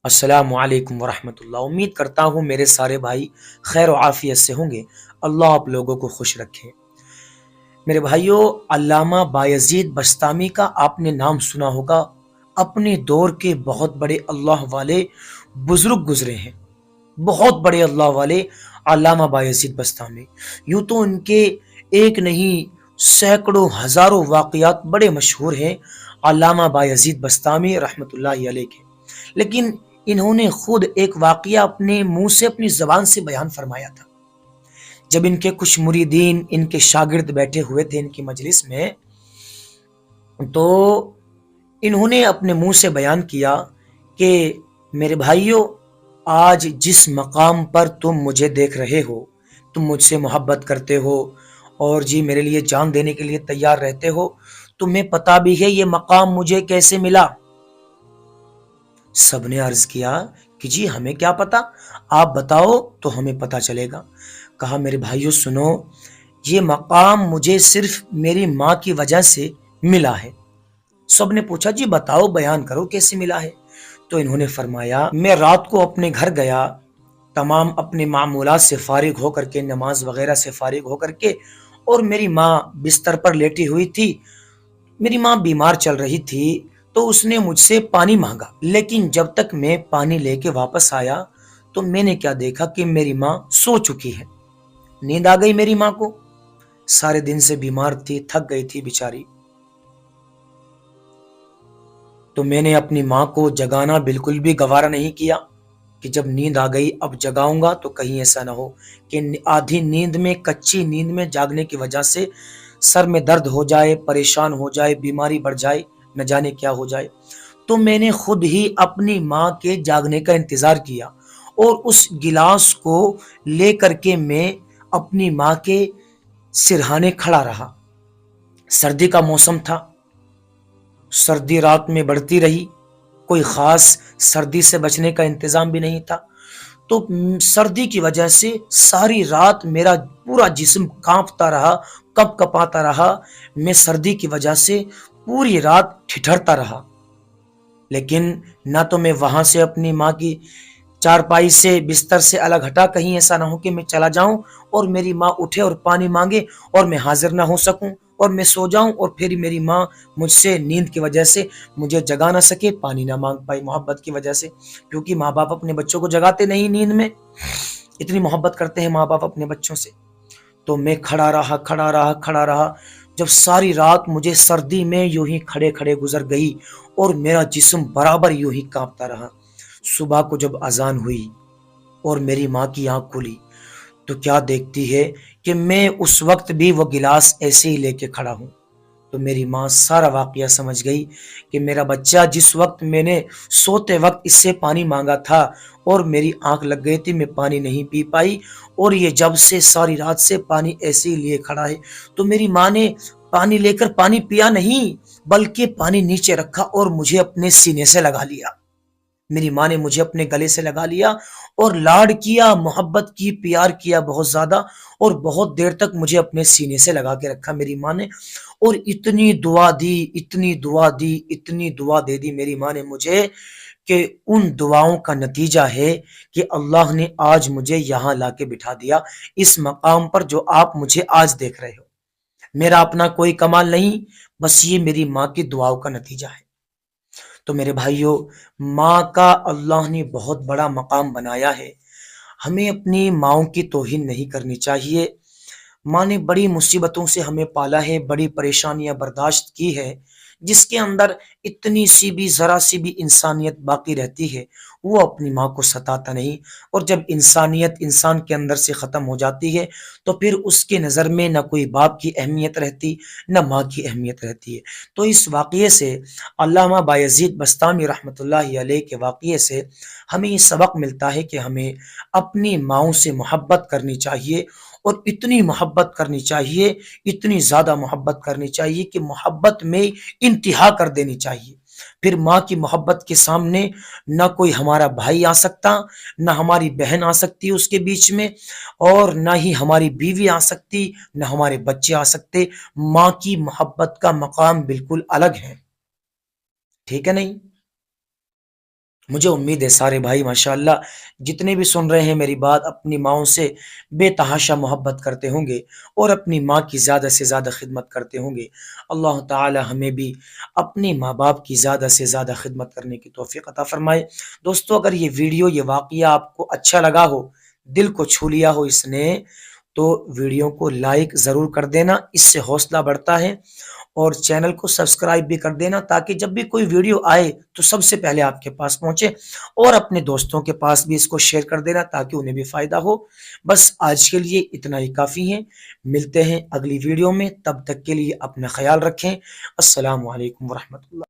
السلام علیکم ورحمۃ اللہ۔ امید کرتا ہوں میرے سارے بھائی خیر و عافیت سے ہوں گے۔ اللہ آپ لوگوں کو خوش رکھے۔ میرے بھائیوں، علامہ بایزید بستامی کا آپ نے نام سنا ہوگا۔ اپنے دور کے بہت بڑے اللہ والے بزرگ گزرے ہیں، بہت بڑے اللہ والے علامہ بایزید بستامی۔ یوں تو ان کے ایک نہیں سینکڑوں ہزاروں واقعات بڑے مشہور ہیں علامہ بایزید بستامی رحمۃ اللہ علیہ کے، لیکن انہوں نے خود ایک واقعہ اپنے منہ سے اپنی زبان سے بیان فرمایا تھا۔ جب ان کے کچھ مریدین ان کے شاگرد بیٹھے ہوئے تھے ان کی مجلس میں، تو انہوں نے اپنے منہ سے بیان کیا کہ میرے بھائیوں، آج جس مقام پر تم مجھے دیکھ رہے ہو، تم مجھ سے محبت کرتے ہو اور جی میرے لیے جان دینے کے لیے تیار رہتے ہو، تمہیں پتا بھی ہے یہ مقام مجھے کیسے ملا؟ سب نے عرض کیا کہ جی ہمیں کیا پتا، آپ بتاؤ تو ہمیں پتا چلے گا۔ کہا میرے بھائیوں سنو، یہ مقام مجھے صرف میری ماں کی وجہ سے ملا ہے۔ سب نے پوچھا جی بتاؤ، بیان کرو کیسے ملا ہے؟ تو انہوں نے فرمایا میں رات کو اپنے گھر گیا، تمام اپنے معمولات سے فارغ ہو کر کے، نماز وغیرہ سے فارغ ہو کر کے، اور میری ماں بستر پر لیٹی ہوئی تھی، میری ماں بیمار چل رہی تھی، تو اس نے مجھ سے پانی مانگا، لیکن جب تک میں پانی لے کے واپس آیا تو میں نے کیا دیکھا کہ میری ماں سو چکی ہے۔ نیند آ گئی میری ماں کو، سارے دن سے بیمار تھی، تھک گئی تھی بیچاری۔ تو میں نے اپنی ماں کو جگانا بالکل بھی گوارا نہیں کیا کہ جب نیند آ گئی اب جگاؤں گا تو کہیں ایسا نہ ہو کہ آدھی نیند میں، کچی نیند میں جاگنے کی وجہ سے سر میں درد ہو جائے، پریشان ہو جائے، بیماری بڑھ جائے، نہ جانے کیا ہو جائے۔ تو میں نے خود ہی اپنی ماں کے جاگنے کا انتظار کیا اور اس گلاس کو لے کر کے میں اپنی ماں کے سرہانے کھڑا رہا۔ سردی کا موسم تھا، سردی رات میں بڑھتی رہی، کوئی خاص سردی سے بچنے کا انتظام بھی نہیں تھا، تو سردی کی وجہ سے ساری رات میرا پورا جسم کانپتا رہا، کپ کپاتا رہا، میں سردی کی وجہ سے پوری رات ٹھٹھرتا رہا۔ لیکن نہ تو میں وہاں سے اپنی ماں کی چارپائی سے، بستر سے الگ ہٹا، کہیں ایسا نہ ہو کہ میں چلا جاؤں اور میری ماں اٹھے اور پانی مانگے اور میں حاضر نہ ہو سکوں اور میں سو جاؤں اور پھر میری ماں مجھ سے نیند کی وجہ سے مجھے جگا نہ سکے، پانی نہ مانگ پائی محبت کی وجہ سے، کیونکہ ماں باپ اپنے بچوں کو جگاتے نہیں نیند میں، اتنی محبت کرتے ہیں ماں باپ اپنے بچوں سے۔ تو میں کھڑا رہا کھڑا رہا کھڑا رہا، جب ساری رات مجھے سردی میں یوں ہی کھڑے کھڑے گزر گئی اور میرا جسم برابر یوں ہی کانپتا رہا۔ صبح کو جب اذان ہوئی اور میری ماں کی آنکھ کھلی تو کیا دیکھتی ہے کہ میں اس وقت بھی وہ گلاس ایسے ہی لے کے کھڑا ہوں۔ تو میری ماں سارا واقعہ سمجھ گئی کہ میرا بچہ جس وقت میں نے سوتے وقت اس سے پانی مانگا تھا اور میری آنکھ لگ گئی تھی، میں پانی نہیں پی پائی، اور یہ جب سے ساری رات سے پانی ایسے ہی لیے کھڑا ہے۔ تو میری ماں نے پانی لے کر پانی پیا نہیں، بلکہ پانی نیچے رکھا اور مجھے اپنے سینے سے لگا لیا۔ میری ماں نے مجھے اپنے گلے سے لگا لیا اور لاڈ کیا، محبت کی، پیار کیا بہت زیادہ، اور بہت دیر تک مجھے اپنے سینے سے لگا کے رکھا میری ماں نے، اور اتنی دعا دی، اتنی دعا دی، اتنی دعا دے دی میری ماں نے مجھے کہ ان دعاؤں کا نتیجہ ہے کہ اللہ نے آج مجھے یہاں لا کے بٹھا دیا، اس مقام پر جو آپ مجھے آج دیکھ رہے ہو۔ میرا اپنا کوئی کمال نہیں، بس یہ میری ماں کی دعاؤں کا نتیجہ ہے۔ تو میرے بھائیوں، ماں کا اللہ نے بہت بڑا مقام بنایا ہے، ہمیں اپنی ماؤں کی توہین نہیں کرنی چاہیے۔ ماں نے بڑی مصیبتوں سے ہمیں پالا ہے، بڑی پریشانیاں برداشت کی ہے، جس کے اندر اتنی سی بھی، ذرا سی بھی انسانیت باقی رہتی ہے وہ اپنی ماں کو ستاتا نہیں، اور جب انسانیت انسان کے اندر سے ختم ہو جاتی ہے تو پھر اس کے نظر میں نہ کوئی باپ کی اہمیت رہتی، نہ ماں کی اہمیت رہتی ہے۔ تو اس واقعے سے، علامہ بایزید بستامی رحمۃ اللہ علیہ کے واقعے سے ہمیں یہ سبق ملتا ہے کہ ہمیں اپنی ماؤں سے محبت کرنی چاہیے، اور اتنی محبت کرنی چاہیے، اتنی زیادہ محبت کرنی چاہیے کہ محبت میں انتہا کر دینی چاہیے۔ پھر ماں کی محبت کے سامنے نہ کوئی ہمارا بھائی آ سکتا، نہ ہماری بہن آ سکتی اس کے بیچ میں، اور نہ ہی ہماری بیوی آ سکتی، نہ ہمارے بچے آ سکتے۔ ماں کی محبت کا مقام بالکل الگ ہے، ٹھیک ہے نہیں؟ مجھے امید ہے سارے بھائی ماشاءاللہ جتنے بھی سن رہے ہیں میری بات اپنی ماؤں سے بے تحاشا محبت کرتے ہوں گے اور اپنی ماں کی زیادہ سے زیادہ خدمت کرتے ہوں گے۔ اللہ تعالی ہمیں بھی اپنی ماں باپ کی زیادہ سے زیادہ خدمت کرنے کی توفیق عطا فرمائے۔ دوستو اگر یہ ویڈیو یہ واقعہ آپ کو اچھا لگا ہو، دل کو چھو لیا ہو اس نے، تو ویڈیو کو لائک ضرور کر دینا، اس سے حوصلہ بڑھتا ہے، اور چینل کو سبسکرائب بھی کر دینا تاکہ جب بھی کوئی ویڈیو آئے تو سب سے پہلے آپ کے پاس پہنچے، اور اپنے دوستوں کے پاس بھی اس کو شیئر کر دینا تاکہ انہیں بھی فائدہ ہو۔ بس آج کے لیے اتنا ہی کافی ہے، ملتے ہیں اگلی ویڈیو میں، تب تک کے لیے اپنا خیال رکھیں۔ السلام علیکم ورحمۃ اللہ۔